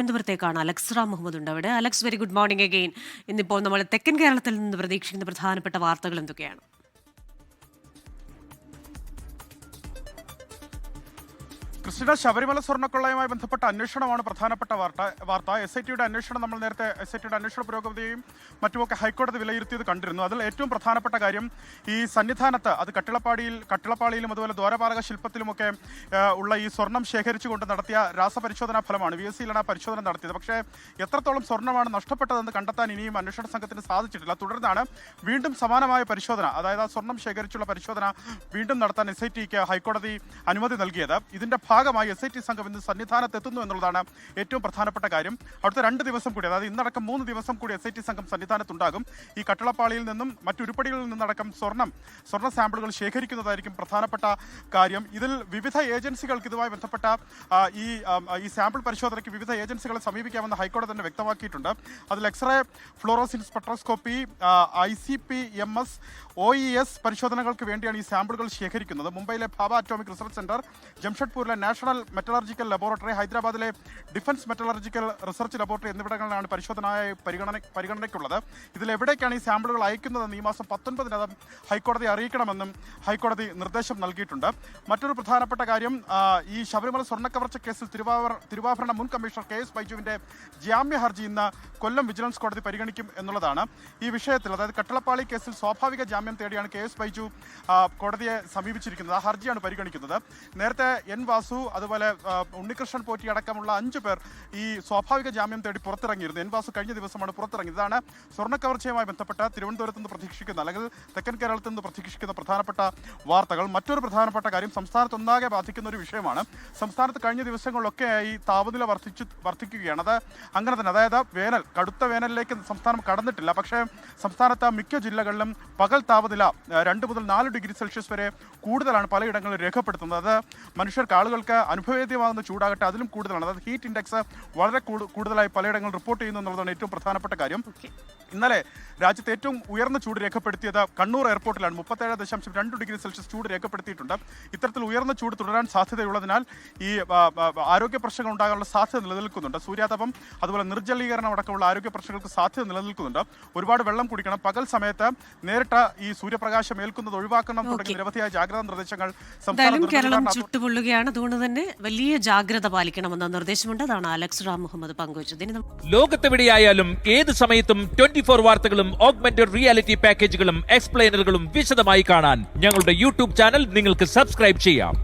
തിരുവനന്തപുരത്തേക്കാണ് Alex Ram Muhammad ഉണ്ട് അവിടെ. Alex, very good morning again. ഇന്നിപ്പോൾ നമ്മൾ തെക്കൻ കേരളത്തിൽ നിന്ന് പ്രതീക്ഷിക്കുന്ന പ്രധാനപ്പെട്ട വാർത്തകൾ എന്തൊക്കെയാണ്? ക്രിസ്റ്റിന, ശബരിമല സ്വർണ്ണക്കൊള്ളയുമായി ബന്ധപ്പെട്ട അന്വേഷണമാണ് പ്രധാനപ്പെട്ട വാർത്ത. SITയുടെ അന്വേഷണം നമ്മൾ നേരത്തെ SITയുടെ അന്വേഷണ പുരോഗതിയും മറ്റുമൊക്കെ ഹൈക്കോടതി വിലയിരുത്തിയത് കണ്ടിരുന്നു. അതിൽ ഏറ്റവും പ്രധാനപ്പെട്ട കാര്യം ഈ സന്നിധാനത്ത്, അത് കട്ടിളപ്പാളിയിലും അതുപോലെ ദ്വാരപാലക ശില്പത്തിലുമൊക്കെ ഉള്ള ഈ സ്വർണം ശേഖരിച്ചുകൊണ്ട് നടത്തിയ രാസപരിശോധനാ ഫലമാണ്. VSCയിലാണ് ആ പരിശോധന നടത്തിയത്. പക്ഷേ എത്രത്തോളം സ്വർണ്ണമാണ് നഷ്ടപ്പെട്ടതെന്ന് കണ്ടെത്താൻ ഇനിയും അന്വേഷണ സംഘത്തിന് സാധിച്ചിട്ടില്ല. തുടർന്നാണ് വീണ്ടും സമാനമായ പരിശോധന, അതായത് ആ സ്വർണം ശേഖരിച്ചുള്ള പരിശോധന വീണ്ടും നടത്താൻ SITക്ക് ഹൈക്കോടതി അനുമതി നൽകിയത്. ഇതിന്റെ ഭാഗമായി SIT സംഘം ഇന്ന് സന്നിധാനത്തെത്തുന്നു എന്നുള്ളതാണ് ഏറ്റവും പ്രധാനപ്പെട്ട കാര്യം. അടുത്ത 2 ദിവസം കൂടി, അതായത് ഇന്നടക്കം 3 ദിവസം കൂടി SIT സംഘം സന്നിധാനത്തുണ്ടാകും. ഈ കട്ടിളപ്പാളിയിൽ നിന്നും മറ്റുരുപ്പടികളിൽ നിന്നടക്കം സ്വർണ്ണ സാമ്പിളുകൾ ശേഖരിക്കുന്നതായിരിക്കും പ്രധാനപ്പെട്ട കാര്യം. ഇതിൽ വിവിധ ഏജൻസികൾക്ക് ഇതുമായി ബന്ധപ്പെട്ട ഈ സാമ്പിൾ പരിശോധനയ്ക്ക് വിവിധ ഏജൻസികളെ സമീപിക്കാമെന്ന് ഹൈക്കോടതി തന്നെ വ്യക്തമാക്കിയിട്ടുണ്ട്. അതിൽ എക്സ്റേ, ഫ്ലോറോസിൻ സ്പെക്ട്രോസ്കോപ്പി, ICP-MS, OES പരിശോധനകൾക്ക് വേണ്ടിയാണ് ഈ സാമ്പിളുകൾ ശേഖരിക്കുന്നത്. മുംബൈയിലെ ഭാഭ അറ്റോമിക് റിസർച്ച് സെന്റർ, ജംഷഡ്പൂരിലെ നാഷണൽ മെറ്റലർജിക്കൽ ലബോറട്ടറി, ഹൈദരാബാദിലെ ഡിഫൻസ് മെറ്റലർജിക്കൽ റിസർച്ച് ലബോറട്ടറി എന്നിവിടങ്ങളിലാണ് പരിശോധനയായി പരിഗണനയ്ക്കുള്ളത്. ഇതിലെവിടേക്കാണ് ഈ സാമ്പിളുകൾ അയക്കുന്നതെന്ന് ഈ മാസം 19-നകം ഹൈക്കോടതി അറിയിക്കണമെന്നും ഹൈക്കോടതി നിർദ്ദേശം നൽകിയിട്ടുണ്ട്. മറ്റൊരു പ്രധാനപ്പെട്ട കാര്യം, ഈ ശബരിമല സ്വർണ്ണക്കവർച്ച കേസിൽ തിരുവാഭരണ മുൻ കമ്മീഷണർ KS ബൈജുവിന്റെ ജാമ്യ ഹർജി ഇന്ന് കൊല്ലം വിജിലൻസ് കോടതി പരിഗണിക്കും എന്നുള്ളതാണ്. ഈ വിഷയത്തിൽ, അതായത് കട്ടിളപ്പാളി കേസിൽ സ്വാഭാവിക ജാമ്യം തേടിയാണ് KS ബൈജു കോടതിയെ സമീപിച്ചിരിക്കുന്നത്. ആ ഹർജിയാണ് പരിഗണിക്കുന്നത്. നേരത്തെ N വാസു, അതുപോലെ ഉണ്ണികൃഷ്ണൻ പോറ്റി അടക്കമുള്ള 5 പേർ ഈ സ്വാഭാവിക ജാമ്യം തേടി പുറത്തിറങ്ങിയിരുന്നു. N വാസു കഴിഞ്ഞ ദിവസമാണ് പുറത്തിറങ്ങിയത്. ഇതാണ് സ്വർണ്ണക്കവർച്ചയുമായി ബന്ധപ്പെട്ട തിരുവനന്തപുരത്ത് നിന്ന് പ്രതീക്ഷിക്കുന്ന, അല്ലെങ്കിൽ തെക്കൻ കേരളത്തിൽ നിന്ന് പ്രതീക്ഷിക്കുന്ന പ്രധാനപ്പെട്ട വാർത്തകൾ. മറ്റൊരു പ്രധാനപ്പെട്ട കാര്യം സംസ്ഥാനത്തൊന്നാകെ ബാധിക്കുന്ന ഒരു വിഷയമാണ്. സംസ്ഥാനത്ത് കഴിഞ്ഞ ദിവസങ്ങളിലൊക്കെയായി താപനില വർദ്ധിക്കുകയാണ്. അത് അങ്ങനെ തന്നെ, അതായത് കടുത്ത വേനലിലേക്ക് സംസ്ഥാനം കടന്നിട്ടില്ല. പക്ഷേ സംസ്ഥാനത്ത് മിക്ക ജില്ലകളിലും പകൽ താപനില 2 മുതൽ 4 ഡിഗ്രി സെൽഷ്യസ് വരെ കൂടുതലാണ് പലയിടങ്ങളിൽ രേഖപ്പെടുത്തുന്നത്. അത് ആളുകൾക്ക് അനുഭവേദ്യമാകുന്ന ചൂടാകട്ടെ, അതിലും കൂടുതലാണ്. അതായത് ഹീറ്റ് ഇൻഡെക്സ് വളരെ കൂടുതലായി പലയിടങ്ങളിൽ റിപ്പോർട്ട് ചെയ്യുന്നു എന്നുള്ളതാണ് ഏറ്റവും പ്രധാനപ്പെട്ട കാര്യം. ഇന്നലെ രാജ്യത്ത് ഏറ്റവും ഉയർന്ന ചൂട് രേഖപ്പെടുത്തിയത് കണ്ണൂർ എയർപോർട്ടിലാണ്. 37.2 ഡിഗ്രി സെൽഷ്യസ് ചൂട് രേഖപ്പെടുത്തിയിട്ടുണ്ട്. ഇത്തരത്തിൽ ഉയർന്ന ചൂട് തുടരാൻ സാധ്യതയുള്ളതിനാൽ ഈ ആരോഗ്യ പ്രശ്നങ്ങൾ ഉണ്ടാകാനുള്ള സാധ്യത നിലനിൽക്കുന്നുണ്ട്. സൂര്യാതപം, അതുപോലെ നിർജ്ജലീകരണം അടക്കമുള്ള ആരോഗ്യ പ്രശ്നങ്ങൾക്ക് സാധ്യത നിലനിൽക്കുന്നുണ്ട്. ഒരുപാട് വെള്ളം കുടിക്കണം, പകൽ സമയത്ത് നേരിട്ട് ഈ സൂര്യപ്രകാശം ഏൽക്കുന്നത് ഒഴിവാക്കണം തുടങ്ങിയ നിരവധിയായ ജാഗ്രതാ നിർദ്ദേശങ്ങൾ കേരളം ചുട്ടുപൊള്ളുകയാണ്. അതുകൊണ്ട് തന്നെ വലിയ ജാഗ്രത പാലിക്കണമെന്ന നിർദ്ദേശമുണ്ട്. അതാണ് അലക്സ് റാം മുഹമ്മദ് പങ്കുവച്ചത്. ലോകത്തെവിടെയായാലും ഏത് സമയത്തും 24 വാർത്തകളും ഓഗ്മെന്റഡ് റിയാലിറ്റി പാക്കേജുകളും എക്സ്പ്ലെയിനറുകളും വിശദമായി കാണാൻ ഞങ്ങളുടെ YouTube ചാനൽ നിങ്ങൾക്ക് സബ്സ്ക്രൈബ് ചെയ്യാം.